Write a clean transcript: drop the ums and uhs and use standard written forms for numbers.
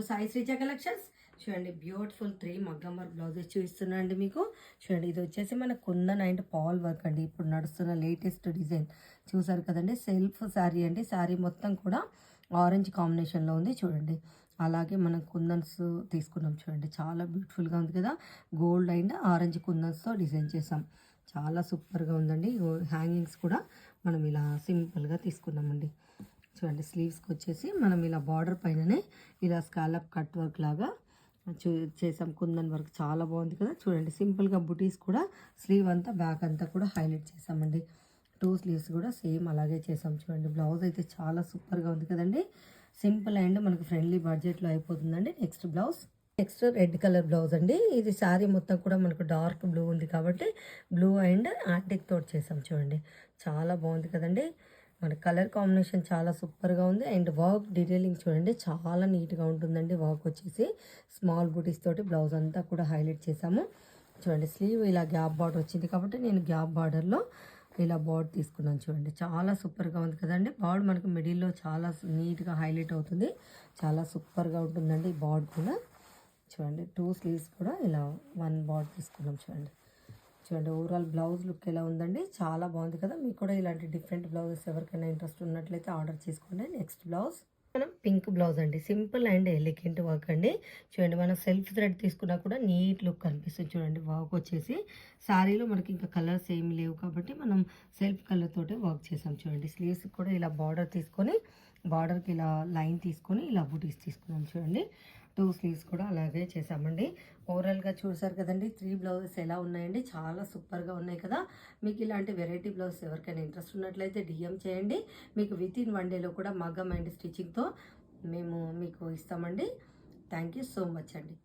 To Sai Sreeja collections. చూడండి beautiful 3 మగ్గం work blouses చూపిస్తున్నా అండి మీకు. చూడండి ఇది వచ్చేసి మన కుందన్ అండ్ పాల్ వర్క్ అండి, ఇప్పుడు నడుస్తున్న లేటెస్ట్ డిజైన్. చూసారు కదండి, సెల్ఫ్ శారీ అండి. శారీ మొత్తం కూడా ఆరెంజ్ కాంబినేషన్లో ఉంది చూడండి. అలాగే మనం కుందన్స్ తీసుకున్నాం చూడండి, చాలా బ్యూటిఫుల్గా ఉంది కదా. గోల్డ్ అండ్ ఆరెంజ్ కుందన్స్తో డిజైన్ చేసాం, చాలా సూపర్గా ఉందండి. హ్యాంగింగ్స్ కూడా మనం ఇలా సింపుల్గా తీసుకున్నామండి. చూడండి స్లీవ్స్కి వచ్చేసి మనం ఇలా బార్డర్ పైననే ఇలా స్కాలప్ కట్ వర్క్ లాగా చేసాం. కుందన్ వర్క్ చాలా బాగుంది కదా. చూడండి సింపుల్గా బుటీస్ కూడా స్లీవ్ అంతా బ్యాక్ అంతా కూడా హైలైట్ చేసామండి. 2 స్లీవ్స్ కూడా సేమ్ అలాగే చేసాం. చూడండి బ్లౌజ్ అయితే చాలా సూపర్గా ఉంది కదండి. సింపుల్ అండ్ మనకు ఫ్రెండ్లీ బడ్జెట్లో అయిపోతుందండి. నెక్స్ట్ రెడ్ కలర్ బ్లౌజ్ అండి. ఇది శారీ మొత్తం కూడా మనకు డార్క్ బ్లూ ఉంది కాబట్టి బ్లూ అండ్ యాంటిక్ తోటి చేసాం. చూడండి చాలా బాగుంది కదండి. మన కలర్ కాంబినేషన్ చాలా సూపర్గా ఉంది. అండ్ వర్క్ డీటెయిలింగ్ చూడండి చాలా నీట్గా ఉంటుందండి. వర్క్ వచ్చేసి స్మాల్ బూటీస్ తోటి బ్లౌజ్ అంతా కూడా హైలైట్ చేసాము. చూడండి స్లీవ్ ఇలా గ్యాప్ బార్డర్ వచ్చింది కాబట్టి నేను గ్యాప్ బార్డర్లో ఇలా బార్డర్ తీసుకున్నాను. చూడండి చాలా సూపర్గా ఉంది కదండి. బార్డర్ మనకు మిడిల్లో చాలా నీట్గా హైలైట్ అవుతుంది, చాలా సూపర్గా ఉంటుందండి. బార్డర్ కూడా చూడండి 2 స్లీవ్స్ కూడా ఇలా 1 బార్డర్ తీసుకున్నాం. చూడండి ఓవరాల్ బ్లౌజ్ లుక్ ఎలా ఉందండి, చాలా బాగుంది కదా. మీకు కూడా ఇలాంటి డిఫరెంట్ బ్లౌజెస్ ఎవరికైనా ఇంట్రెస్ట్ ఉన్నట్లయితే ఆర్డర్ చేసుకోండి. నెక్స్ట్ బ్లౌజ్ మనం పింక్ బ్లౌజ్ అండి, సింపుల్ అండ్ ఎలిగెంట్ వర్క్ అండి. చూడండి మనం సెల్ఫ్ థ్రెడ్ తీసుకున్నా కూడా నీట్ లుక్ కనిపిస్తుంది. చూడండి వర్క్ వచ్చేసి శారీలో మనకి ఇంకా కలర్స్ ఏమి లేవు కాబట్టి మనం సెల్ఫ్ కలర్ తోటి వర్క్ చేసాం. చూడండి స్లీవ్స్ కూడా ఇలా బార్డర్ తీసుకొని బార్డర్కి ఇలా లైన్ తీసుకొని ఇలా బుటీస్ తీసుకున్నాం. చూడండి 2 స్లీవ్స్ కూడా అలాగే చేసామండి. ఓవరాల్గా చూసారు కదండి 3 బ్లౌజెస్ ఎలా ఉన్నాయండి, చాలా సూపర్గా ఉన్నాయి కదా. మీకు ఇలాంటి వెరైటీ బ్లౌజ్ ఎవరికైనా ఇంట్రెస్ట్ ఉన్నట్లయితే డిఎం చేయండి. మీకు వితిన్ 1 డేలో కూడా మగ్గం అండ్ స్టిచ్చింగ్తో మేము మీకు ఇస్తామండి. థ్యాంక్ యూ సో మచ్ అండి.